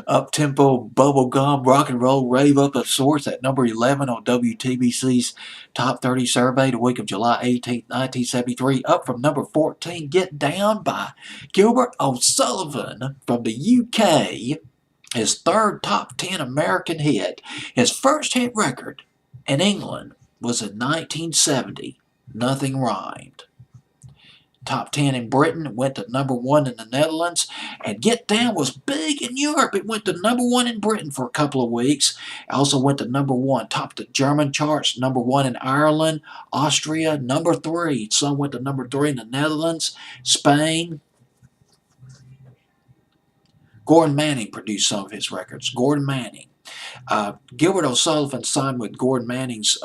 up-tempo bubblegum rock and roll rave up of sorts at number 11 on WTBC's Top 30 survey the week of July 18th, 1973, up from number 14, Get Down by Gilbert O'Sullivan from the UK, his third top 10 American hit. His first hit record in England was in 1970, Nothing Rhymed. Top 10 in Britain, went to number 1 in the Netherlands, and Get Down was big in Europe. It went to number 1 in Britain for a couple of weeks. It also went to number 1, topped the German charts, number 1 in Ireland, Austria, number 3. Some went to number 3 in the Netherlands, Spain. Gordon Manning produced some of his records. Gordon Manning. Gilbert O'Sullivan signed with Gordon Manning's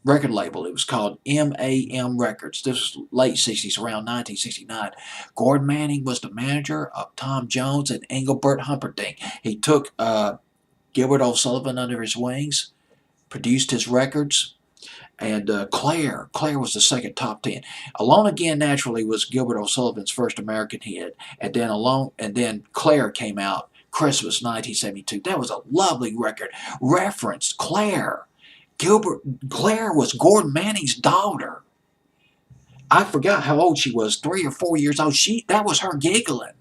record label. It was called MAM Records. This was late 60s, around 1969. Gordon Manning was the manager of Tom Jones and Engelbert Humperdinck. He took Gilbert O'Sullivan under his wings, produced his records, and Claire was the second top 10. Alone Again Naturally was Gilbert O'Sullivan's first American hit, and then Claire came out Christmas 1972. That was a lovely record. Referenced Claire. Claire was Gordon Manning's daughter. I forgot how old she was, 3 or 4 years old. That was her giggling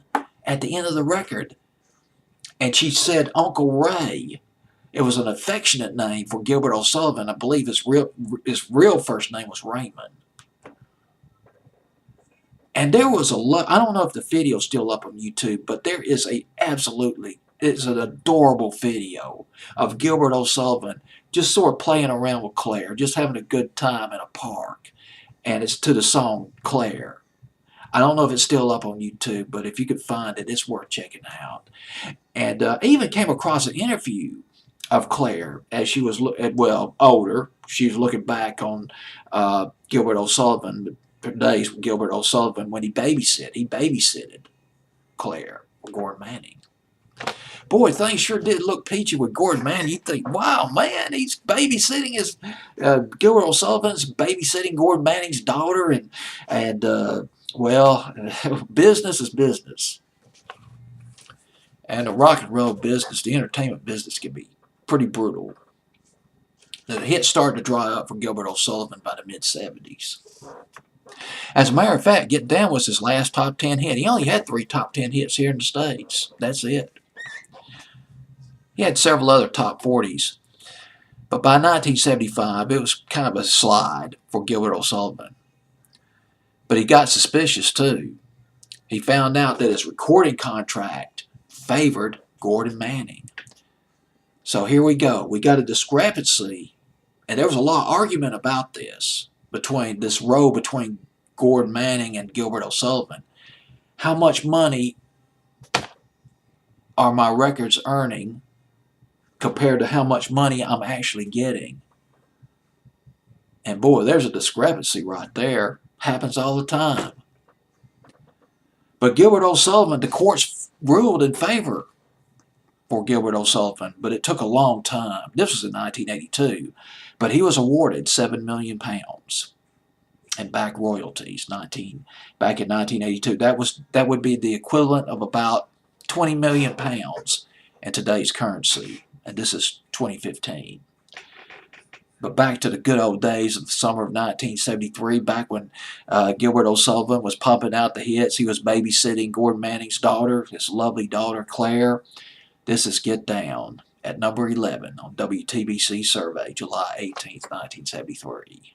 at the end of the record. And she said Uncle Ray. It was an affectionate name for Gilbert O'Sullivan. I believe his real first name was Raymond. And there was I don't know if the video's still up on YouTube, but there is it's an adorable video of Gilbert O'Sullivan just sort of playing around with Claire, just having a good time in a park. And it's to the song Claire. I don't know if it's still up on YouTube, but if you could find it, it's worth checking out. And I even came across an interview of Claire as she was, older. She was looking back on Gilbert O'Sullivan, the days with Gilbert O'Sullivan when he babysitted Claire, Gordon Manning. Boy, things sure did look peachy with Gordon Manning. You think, wow, man, he's babysitting Gilbert O'Sullivan's babysitting Gordon Manning's daughter, and business is business. And the rock and roll business, the entertainment business can be pretty brutal. The hits started to dry up for Gilbert O'Sullivan by the mid-70s. As a matter of fact, Get Down was his last top 10 hit. He only had 3 top 10 hits here in the States. That's it. He had several other top 40s. But by 1975, it was kind of a slide for Gilbert O'Sullivan. But he got suspicious, too. He found out that his recording contract favored Gordon Manning. So here we go. We got a discrepancy, and there was a lot of argument about this, between Gordon Manning and Gilbert O'Sullivan. How much money are my records earning compared to how much money I'm actually getting? And boy, there's a discrepancy right there. Happens all the time. But Gilbert O'Sullivan, the courts ruled in favor for Gilbert O'Sullivan, but it took a long time. This was in 1982, but he was awarded £7 million in back royalties. Back in 1982, that would be the equivalent of about £20 million in today's currency, and this is 2015. But back to the good old days of the summer of 1973, back when Gilbert O'Sullivan was pumping out the hits. He was babysitting Gordon Manning's daughter, his lovely daughter, Claire. This is Get Down at number 11 on WTBC survey, July 18th, 1973.